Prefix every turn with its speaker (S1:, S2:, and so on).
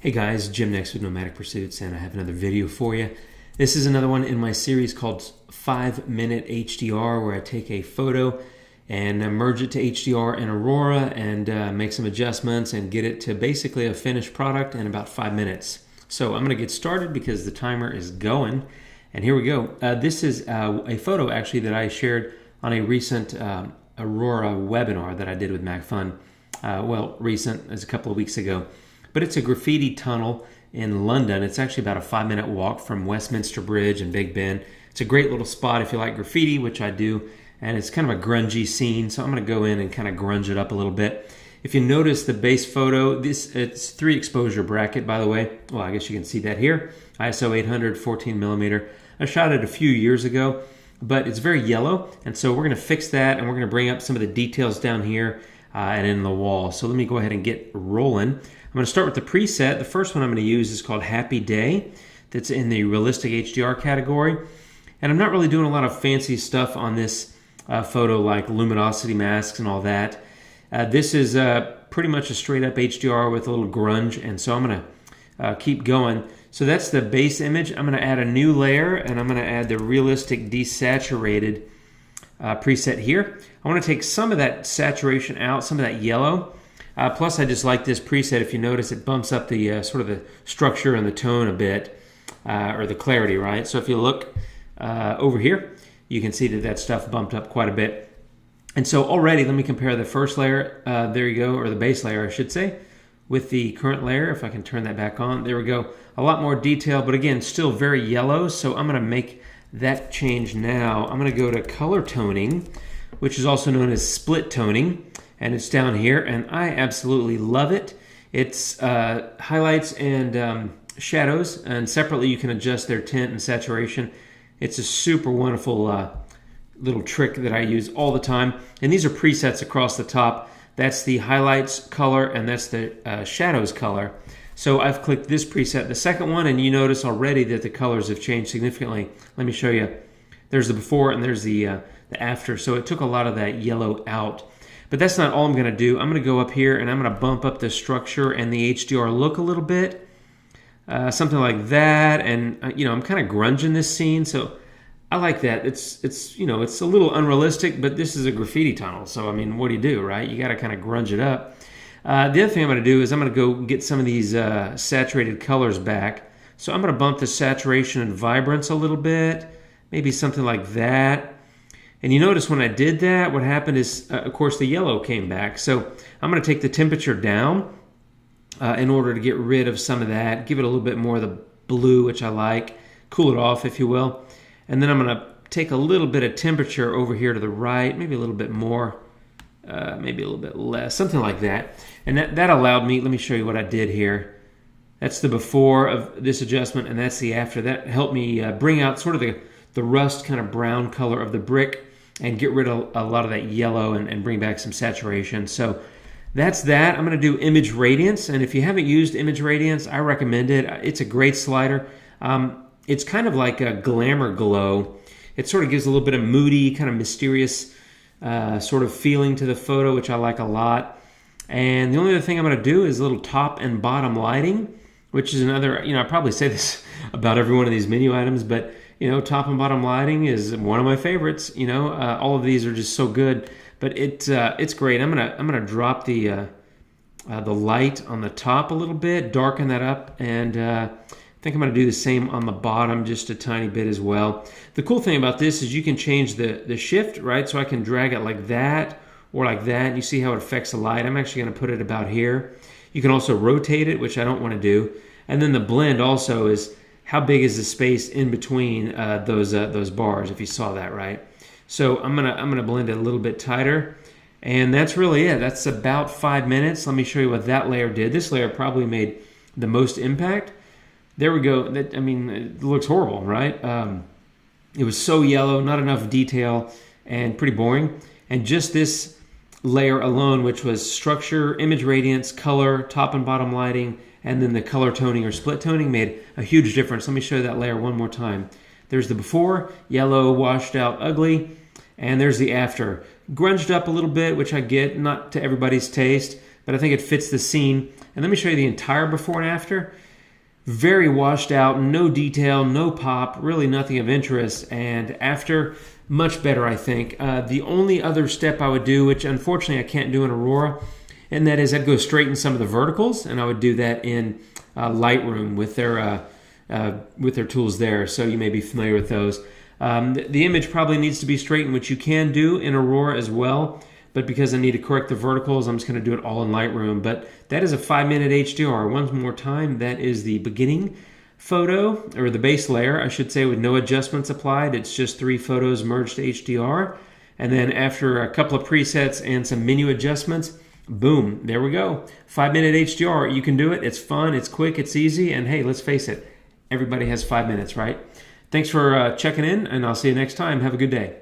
S1: Hey guys, Jim next with Nomadic Pursuits, and I have another video for you. This is another one in my series called 5-Minute HDR, where I take a photo and merge it to HDR in Aurora and make some adjustments and get it to basically a finished product in about 5 minutes. So I'm going to get started because the timer is going, and here we go. This is a photo actually that I shared on a recent Aurora webinar that I did with MacFun. Recent, as a couple of weeks ago. But it's a graffiti tunnel in London. It's actually about a 5-minute walk from Westminster Bridge and Big Ben. It's a great little spot if you like graffiti, which I do, and it's kind of a grungy scene, so I'm going to go in and kind of grunge it up a little bit. If you notice the base photo, it's 3 exposure bracket, by the way. Well, I guess you can see that here. ISO 800, 14 millimeter. I shot it a few years ago, but it's very yellow, and so we're going to fix that, and we're going to bring up some of the details down here and in the wall. So let me go ahead and get rolling. I'm going to start with the preset. The first one I'm going to use is called Happy Day. That's in the Realistic HDR category. And I'm not really doing a lot of fancy stuff on this photo, like luminosity masks and all that. This is pretty much a straight up HDR with a little grunge, and so I'm going to keep going. So that's the base image. I'm going to add a new layer, and I'm going to add the Realistic Desaturated preset here. I want to take some of that saturation out, some of that yellow. Plus, I just like this preset. If you notice, it bumps up the sort of the structure and the tone a bit, or the clarity, right? So if you look over here, you can see that that stuff bumped up quite a bit. And so already, let me compare the first layer, there you go, or the base layer, I should say, with the current layer. If I can turn that back on, there we go. A lot more detail, but again, still very yellow. So I'm going to make that change now. I'm going to go to color toning, which is also known as split toning. And it's down here, and I absolutely love it. It's highlights and shadows, and separately you can adjust their tint and saturation. It's a super wonderful little trick that I use all the time. And these are presets across the top. That's the highlights color, and that's the shadows color. So I've clicked this preset, the second one, and you notice already that the colors have changed significantly. Let me show you. There's the before and there's the after. So it took a lot of that yellow out. But that's not all I'm going to do. I'm going to go up here and I'm going to bump up the structure and the HDR look a little bit. Something like that. And, I'm kind of grunging this scene. So I like that. It's a little unrealistic, but this is a graffiti tunnel. So, I mean, what do, right? You got to kind of grunge it up. The other thing I'm going to do is I'm going to go get some of these saturated colors back. So I'm going to bump the saturation and vibrance a little bit. Maybe something like that. And you notice when I did that, what happened is, of course, the yellow came back. So I'm going to take the temperature down in order to get rid of some of that, give it a little bit more of the blue, which I like, cool it off, if you will. And then I'm going to take a little bit of temperature over here to the right, maybe a little bit more, maybe a little bit less, something like that. And that allowed me, let me show you what I did here. That's the before of this adjustment, and that's the after. That helped me bring out sort of the rust kind of brown color of the brick and get rid of a lot of that yellow and bring back some saturation. So that's that. I'm going to do Image Radiance, and if you haven't used Image Radiance, I recommend it. It's a great slider. It's kind of like a glamour glow. It sort of gives a little bit of moody, kind of mysterious sort of feeling to the photo, which I like a lot. And the only other thing I'm going to do is a little top and bottom lighting, which is another, I probably say this about every one of these menu items, but top and bottom lighting is one of my favorites. All of these are just so good, but it's great. I'm gonna drop the light on the top a little bit, darken that up, and I think I'm gonna do the same on the bottom just a tiny bit as well. The cool thing about this is you can change the shift, right? So I can drag it like that or like that, and you see how it affects the light. I'm actually gonna put it about here. You can also rotate it, which I don't want to do, and then the blend also is how big is the space in between those bars, if you saw that, right? So I'm gonna blend it a little bit tighter, and that's really it. That's about 5 minutes. Let me show you what that layer did. This layer probably made the most impact. There we go. It looks horrible, right? It was so yellow, not enough detail, and pretty boring. And just this layer alone, which was structure, image radiance, color, top and bottom lighting, and then the color toning or split toning made a huge difference. Let me show you that layer one more time. There's the before, yellow, washed out, ugly, and there's the after. Grunged up a little bit, which I get, not to everybody's taste, but I think it fits the scene. And let me show you the entire before and after. Very washed out, no detail, no pop, really nothing of interest. And after, much better, I think. The only other step I would do, which unfortunately I can't do in Aurora, and that is I'd go straighten some of the verticals, and I would do that in Lightroom with their tools there. So you may be familiar with those. The image probably needs to be straightened, which you can do in Aurora as well. But because I need to correct the verticals, I'm just going to do it all in Lightroom. But that is a 5-minute HDR. Once more time, that is the beginning photo, or the base layer, I should say, with no adjustments applied. It's just 3 photos merged to HDR. And then after a couple of presets and some menu adjustments, boom, there we go. 5-minute HDR. You can do it. It's fun, it's quick, it's easy. And hey, let's face it, everybody has 5 minutes, right? Thanks for checking in, and I'll see you next time. Have a good day.